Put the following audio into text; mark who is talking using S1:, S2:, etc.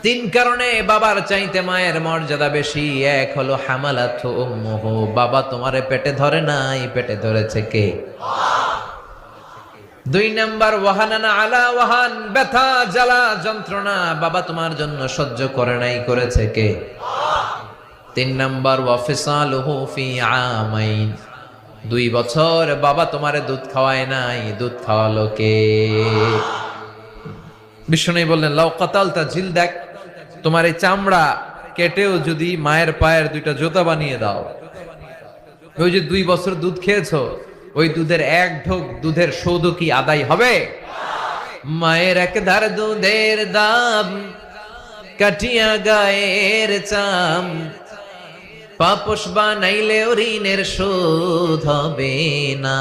S1: তিন কারণে বাবার চাইতে মায়ের মর্যাদা বেশি। এক হলো হামালাতু উম্মুহু, বাবা তোমারে পেটে ধরে নাই, পেটে ধরেছে কে? দুই নাম্বার ওয়াহানানা আলা ওয়াহান, ব্যথা জ্বালা যন্ত্রণা বাবা তোমার জন্য সহ্য করে নাই, করেছে কে? তিন নাম্বার ওয়াফিসালুহু ফি আমাইন, 2 বছর বাবা তোমারে দুধ খাওয়ায় নাই, দুধ খাওয়ালো কে? বিষ্ণু বললেন লাউ কাতালতা জিলদাক, তোমার এই চামড়া কেটেও যদি মায়ের পায়ের 2টা জুতা বানিয়ে দাও, ওই যে 2 বছর দুধ খেয়েছো, ওই দুধের এক ঢোক দুধের সৌদ কি আদায় হবে? মায়ের এক ধার দুধের দাম, কাটিয়া গায়ের চাম, পাপোশ বানাইলেও ঋণের শোধ হবে না।